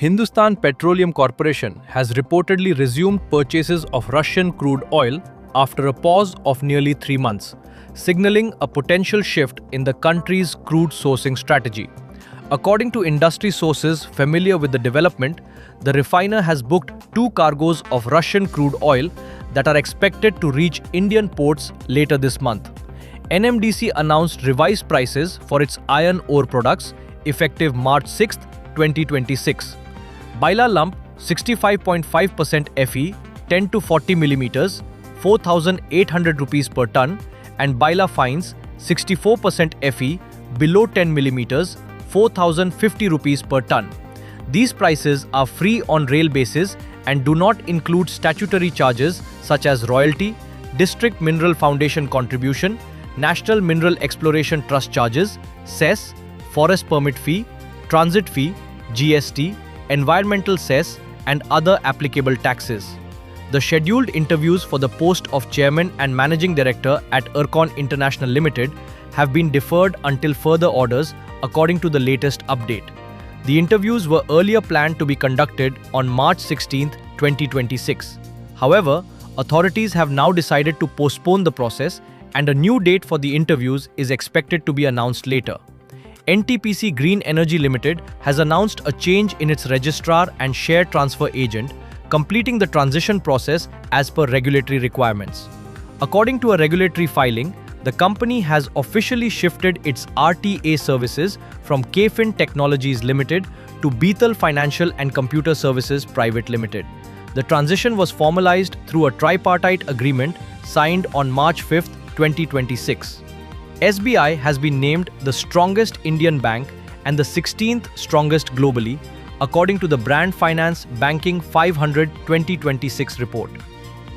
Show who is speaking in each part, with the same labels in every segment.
Speaker 1: Hindustan Petroleum Corporation has reportedly resumed purchases of Russian crude oil after a pause of nearly 3 months, signaling a potential shift in the country's crude sourcing strategy. According to industry sources familiar with the development, the refiner has booked 2 cargoes of Russian crude oil that are expected to reach Indian ports later this month. NMDC announced revised prices for its iron ore products effective March 6, 2026. Baila Lump 65.5% Fe 10 to 40 mm 4,800 rupees per tonne and Baila Fines 64% Fe below 10 mm 4,050 rupees per tonne. These prices are free on rail basis and do not include statutory charges such as royalty, District Mineral Foundation contribution, National Mineral Exploration Trust charges, cess, forest permit fee, transit fee, GST, environmental cess and other applicable taxes. The scheduled interviews for the post of Chairman and Managing Director at IRCON International Limited have been deferred until further orders according to the latest update. The interviews were earlier planned to be conducted on March 16, 2026. However, authorities have now decided to postpone the process and a new date for the interviews is expected to be announced later. NTPC Green Energy Limited has announced a change in its registrar and share transfer agent, completing the transition process as per regulatory requirements. According to a regulatory filing, the company has officially shifted its RTA services from KFin Technologies Limited to Beethel Financial and Computer Services Private Limited. The transition was formalized through a tripartite agreement signed on March 5, 2026. SBI has been named the strongest Indian bank and the 16th strongest globally, according to the Brand Finance Banking 500 2026 report.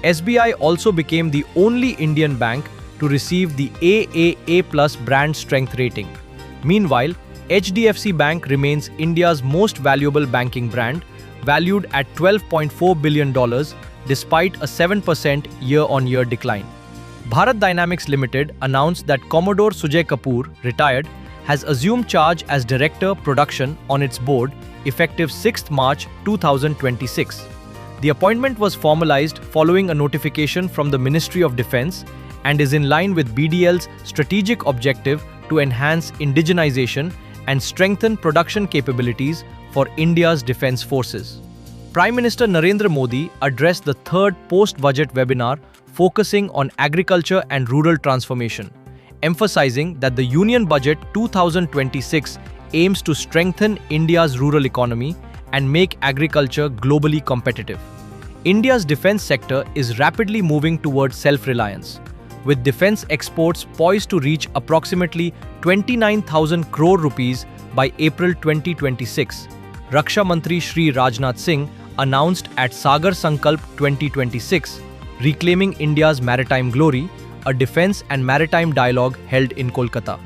Speaker 1: SBI also became the only Indian bank to receive the AAA+ brand strength rating. Meanwhile, HDFC Bank remains India's most valuable banking brand, valued at $12.4 billion despite a 7% year-on-year decline. Bharat Dynamics Limited announced that Commodore Sujay Kapoor, retired, has assumed charge as Director Production on its board effective 6 March 2026. The appointment was formalized following a notification from the Ministry of Defence and is in line with BDL's strategic objective to enhance indigenization and strengthen production capabilities for India's defence forces. Prime Minister Narendra Modi addressed the third post-budget webinar focusing on agriculture and rural transformation, emphasizing that the Union Budget 2026 aims to strengthen India's rural economy and make agriculture globally competitive. India's defence sector is rapidly moving towards self-reliance, with defence exports poised to reach approximately 29,000 crore rupees by April 2026. Raksha Mantri Shri Rajnath Singh announced at Sagar Sankalp 2026, Reclaiming India's Maritime Glory, a defence and maritime dialogue held in Kolkata.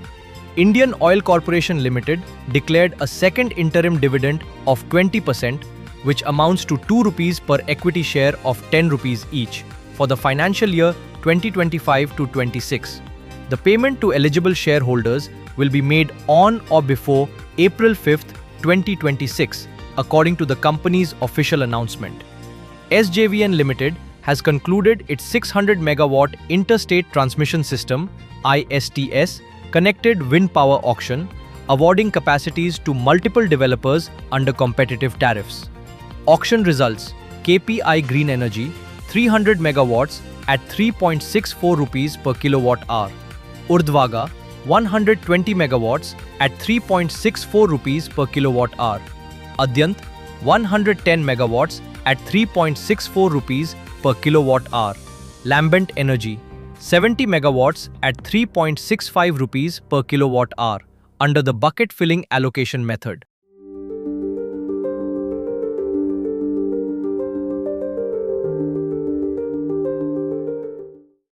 Speaker 1: Indian Oil Corporation Limited declared a second interim dividend of 20%, which amounts to 2 rupees per equity share of 10 rupees each for the financial year 2025-26. The payment to eligible shareholders will be made on or before April 5, 2026, according to the company's official announcement. SJVN Limited has concluded its 600 megawatt interstate transmission system ISTS connected wind power auction, awarding capacities to multiple developers under competitive tariffs. Auction results: KPI Green Energy 300 megawatts at 3.64 rupees per kilowatt hour, Urdhvaga 120 megawatts at 3.64 rupees per kilowatt hour, Adyant 110 megawatts at 3.64 rupees per kilowatt hour, Lambent Energy 70 megawatts at 3.65 rupees per kilowatt hour under the bucket filling allocation method.